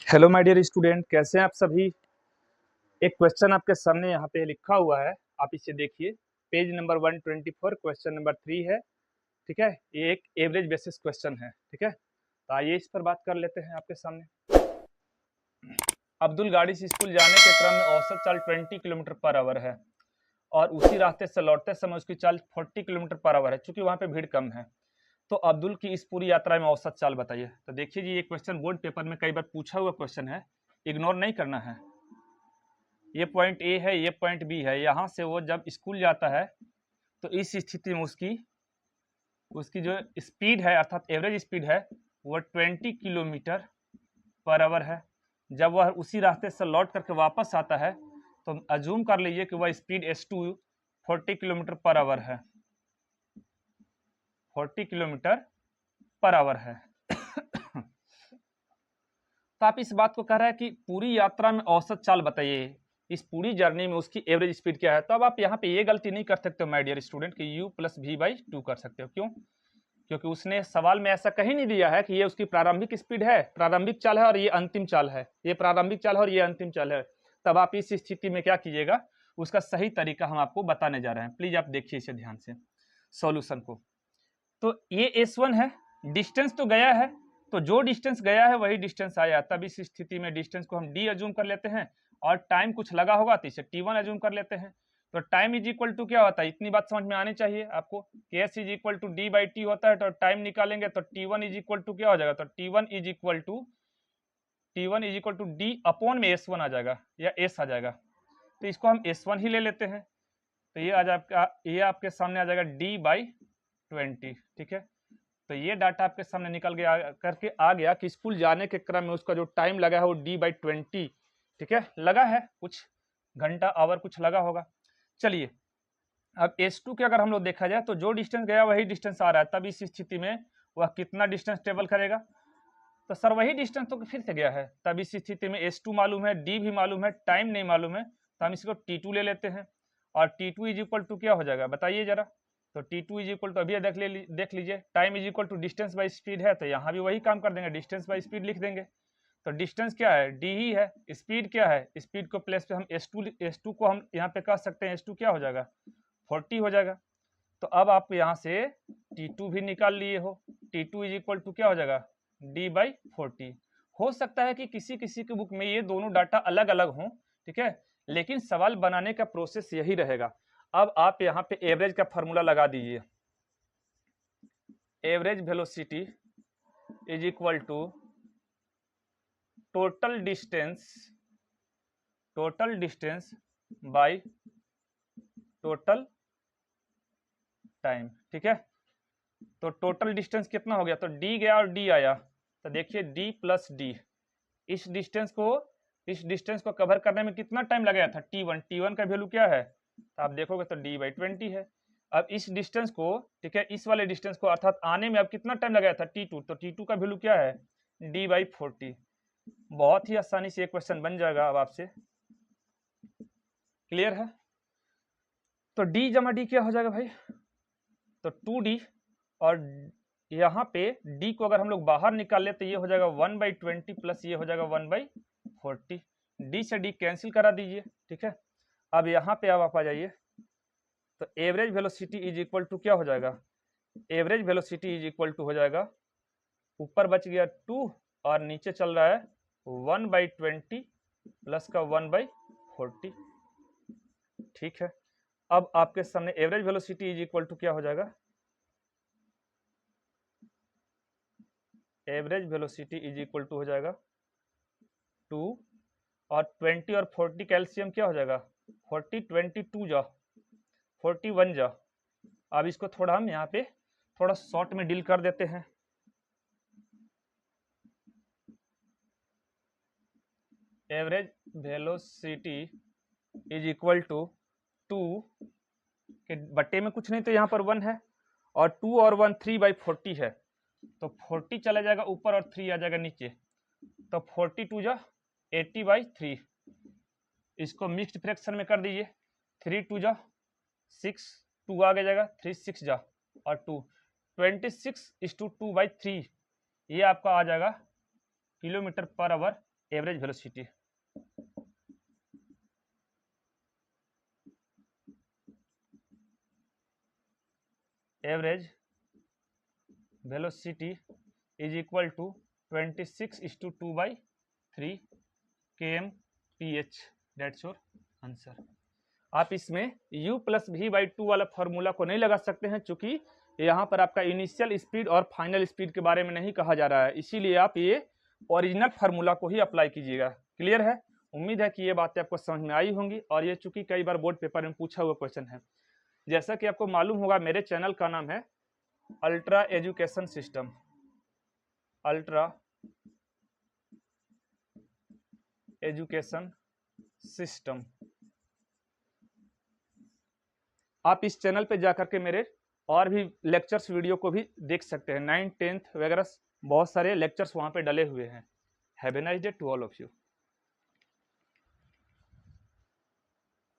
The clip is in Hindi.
हेलो माय डियर स्टूडेंट, कैसे हैं आप सभी। एक क्वेश्चन आपके सामने यहाँ पे लिखा हुआ है, आप इसे देखिए। पेज नंबर 124 क्वेश्चन नंबर 3 है। ठीक है, ये एक एवरेज बेसिस क्वेश्चन है। ठीक है, तो आइए इस पर बात कर लेते हैं आपके सामने। अब्दुल गाड़ी से स्कूल जाने के क्रम में औसत चाल 20 किलोमीटर पर आवर है और उसी रास्ते से लौटते समय उसकी चाल 40 किलोमीटर पर आवर है, चूंकि वहां पे भीड़ कम है। तो अब्दुल की इस पूरी यात्रा में औसत चाल बताइए। तो देखिए जी, ये क्वेश्चन बोर्ड पेपर में कई बार पूछा हुआ क्वेश्चन है, इग्नोर नहीं करना है। ये पॉइंट ए है, ये पॉइंट बी है। यहाँ से वो जब स्कूल जाता है तो इस स्थिति में उसकी उसकी जो स्पीड है अर्थात एवरेज स्पीड है वो 20 किलोमीटर पर आवर है। जब वह उसी रास्ते से लौट करके वापस आता है तो अजूम कर लीजिए कि वह speed S2 40 kilometre per our है, 40 किलोमीटर पर आवर है। तो आप इस बात को कह रहे हैं कि पूरी यात्रा में औसत चाल बताइए, इस पूरी जर्नी में उसकी एवरेज स्पीड क्या है। तो अब आप यहाँ पे ये गलती नहीं कर सकते हो माय डियर स्टूडेंट कि u प्लस वी बाई 2 कर सकते हो। क्यों? क्योंकि उसने सवाल में ऐसा कहीं नहीं दिया है कि ये उसकी प्रारंभिक स्पीड है, प्रारंभिक चाल है और ये अंतिम चाल है, ये प्रारंभिक चाल है और ये अंतिम चाल है। तब आप इस स्थिति में क्या कीजिएगा, उसका सही तरीका हम आपको बताने जा रहे हैं। प्लीज आप देखिए इसे ध्यान से सॉल्यूशन को। तो ये S1 है, डिस्टेंस तो गया है, तो जो डिस्टेंस गया है वही डिस्टेंस आया। तब इस स्थिति में डिस्टेंस को हम d अज्यूम कर लेते हैं और टाइम कुछ लगा होगा तो इसे t1 अज्यूम कर लेते हैं। तो टाइम इज इक्वल टू क्या होता है, इतनी बात समझ में आनी चाहिए आपको कि s is equal to D by T होता है। तो टाइम निकालेंगे तो t1 इज इक्वल टू क्या हो जाएगा, तो t1 is equal to D upon में S1 आ जाएगा या s आ जाएगा। तो इसको हम S1 ही ले लेते हैं। तो ये आ जाएगा, ये आपके सामने आ जाएगा d बाई 20। ठीक है, तो ये डाटा आपके सामने निकल गया करके आ गया कि स्कूल जाने के क्रम में उसका जो टाइम लगा है वो d/20। ठीक है, लगा है कुछ घंटा आवर कुछ लगा होगा। चलिए अब S2 के अगर हम लोग देखा जाए तो जो डिस्टेंस गया वही डिस्टेंस आ रहा है। तब इस स्थिति में वह कितना डिस्टेंस ट्रेवल करेगा, तो सर वही डिस्टेंस तो फिर से गया है। तब इस स्थिति में S2 मालूम है, D भी मालूम है, टाइम नहीं मालूम है, तो हम इसको T2 ले लेते हैं। और T2 इज इक्वल टू क्या हो जाएगा बताइए जरा। तो T2 इज इक्वल टू अभी देख लीजिए, time is equal to distance by speed है, तो यहाँ भी वही काम कर देंगे, डिस्टेंस बाई स्पीड लिख देंगे। तो डिस्टेंस क्या है, D ही है। स्पीड क्या है, स्पीड को प्लेस पे हम S2 को हम यहाँ पे कह सकते हैं S2 क्या हो जाएगा 40 हो जाएगा। तो अब आप यहाँ से T2 भी निकाल लिए हो, T2 इज इक्वल टू क्या हो जाएगा d/40। हो सकता है कि किसी किसी के बुक में ये दोनों डाटा अलग अलग हों, ठीक है, लेकिन सवाल बनाने का प्रोसेस यही रहेगा। अब आप यहाँ पे एवरेज का फॉर्मूला लगा दीजिए, average velocity is equal to total distance by total time. ठीक है, तो टोटल डिस्टेंस कितना हो गया, तो d गया और d आया, तो देखिए d प्लस d, इस डिस्टेंस को कवर करने में कितना टाइम लगाया था t1 का वैल्यू क्या है, तो आप देखोगे तो d/20 है। अब इस डिस्टेंस को, ठीक है, इस वाले डिस्टेंस को अर्थात आने में अब कितना टाइम लगाया था t2, तो t2 का वैल्यू क्या है d/40। बहुत ही आसानी से एक क्वेश्चन बन जाएगा अब आपसे, क्लियर है। तो d जमा d क्या हो जाएगा भाई, तो 2d, और यहाँ पे d को अगर हम लोग बाहर निकाल ले तो ये हो जाएगा 1/20 प्लस ये हो जाएगा 1/40। d से d कैंसिल करा दीजिए। ठीक है, अब यहाँ पे अब आप आ जाइए, तो average velocity is equal to क्या हो जाएगा, average velocity is equal to हो जाएगा, ऊपर बच गया 2 और नीचे चल रहा है 1/20 प्लस का 1/40। ठीक है, अब आपके सामने average velocity is equal to क्या हो जाएगा, average velocity is equal to हो जाएगा 2 और 20 और 40 कैल्शियम क्या हो जाएगा 40, 22 जा 41 जा। अब इसको थोड़ा हम यहाँ पे थोड़ा शॉर्ट में डील कर देते हैं। Average velocity is equal to 2 के बट्टे में कुछ नहीं तो यहाँ पर 1 है, और 2 और 1 3/40 है, तो 40 चला जाएगा ऊपर और 3 आ जाएगा नीचे, तो 42 जा 80/3। इसको मिक्स्ड फ्रैक्शन में कर दीजिए, 3 2 जा 6, 2 आगे जाएगा 3 6 जा और 2, 26 is to 2/3, ये आपका आ जाएगा kilometre per hour average velocity, average velocity is equal to 26:2/3 km/h। That's your answer. आप इसमें u प्लस v/2 वाला फॉर्मूला को नहीं लगा सकते हैं, चूंकि यहाँ पर आपका इनिशियल स्पीड और फाइनल स्पीड के बारे में नहीं कहा जा रहा है, इसीलिए आप ये ओरिजिनल फार्मूला को ही अप्लाई कीजिएगा। क्लियर है? उम्मीद है कि ये बातें आपको समझ में आई होंगी, और ये चूंकि कई बार बोर्ड पेपर में पूछा हुआ क्वेश्चन है। जैसा कि आपको मालूम होगा, मेरे चैनल का नाम है ultra education system, ultra education system. आप इस चैनल पे जाकर के मेरे और भी लेक्चर्स वीडियो को भी देख सकते हैं। 9th 10th वगैरह बहुत सारे लेक्चर्स वहाँ पे डले हुए हैं। Have a nice day to all of you.